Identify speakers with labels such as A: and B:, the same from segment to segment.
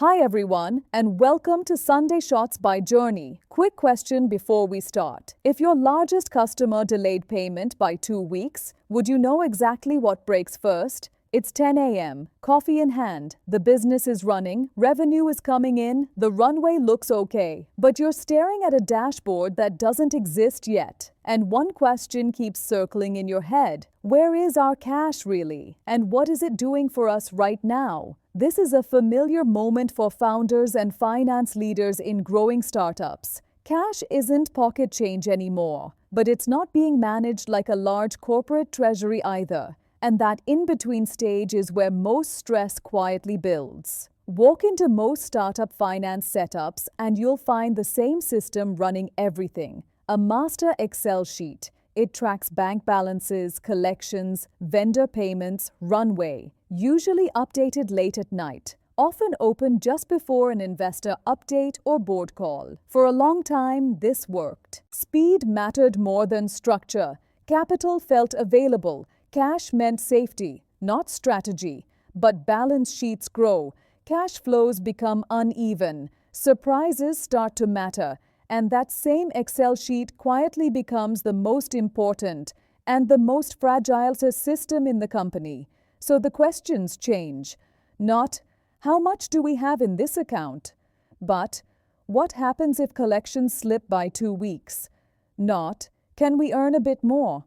A: Hi everyone, and welcome to Sunday Shots by Journie. Quick question before we start. If your largest customer delayed payment by 2 weeks, would you know exactly what breaks first? It's 10 a.m., coffee in hand, the business is running, revenue is coming in, the runway looks okay. But you're staring at a dashboard that doesn't exist yet. And one question keeps circling in your head. Where is our cash really? And what is it doing for us right now? This is a familiar moment for founders and finance leaders in growing startups. Cash isn't pocket change anymore, but it's not being managed like a large corporate treasury either. And that in-between stage is where most stress quietly builds. Walk into most startup finance setups and you'll find the same system running everything. A master Excel sheet. It tracks bank balances, collections, vendor payments, runway, usually updated late at night, often open just before an investor update or board call. For a long time, this worked. Speed mattered more than structure. Capital felt available. Cash meant safety, not strategy. But balance sheets grow. Cash flows become uneven. Surprises start to matter. And that same Excel sheet quietly becomes the most important and the most fragile system in the company. So the questions change. Not, how much do we have in this account? But, what happens if collections slip by 2 weeks? Not, can we earn a bit more?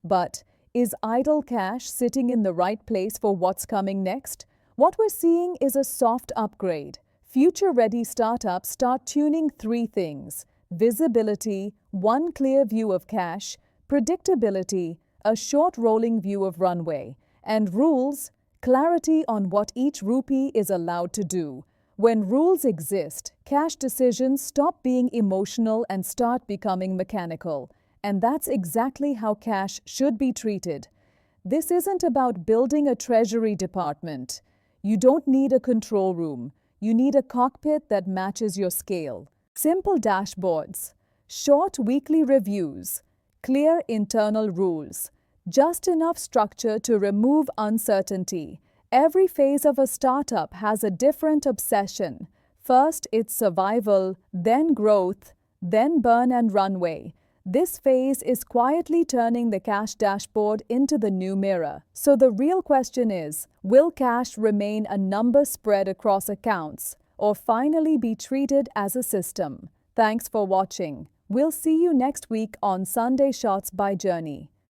A: But, is idle cash sitting in the right place for what's coming next? What we're seeing is a soft upgrade. Future-ready startups start tuning 3 things: visibility, one clear view of cash; predictability, a short rolling view of runway; and rules, clarity on what each rupee is allowed to do. When rules exist, cash decisions stop being emotional and start becoming mechanical. And that's exactly how cash should be treated. This isn't about building a treasury department. You don't need a control room. You need a cockpit that matches your scale. Simple dashboards, short weekly reviews, clear internal rules, just enough structure to remove uncertainty. Every phase of a startup has a different obsession. First, it's survival, then growth, then burn and runway. This phase is quietly turning the cash dashboard into the new mirror. So the real question is, will cash remain a number spread across accounts, or finally be treated as a system? Thanks for watching. We'll see you next week on Sunday Shots by Journie.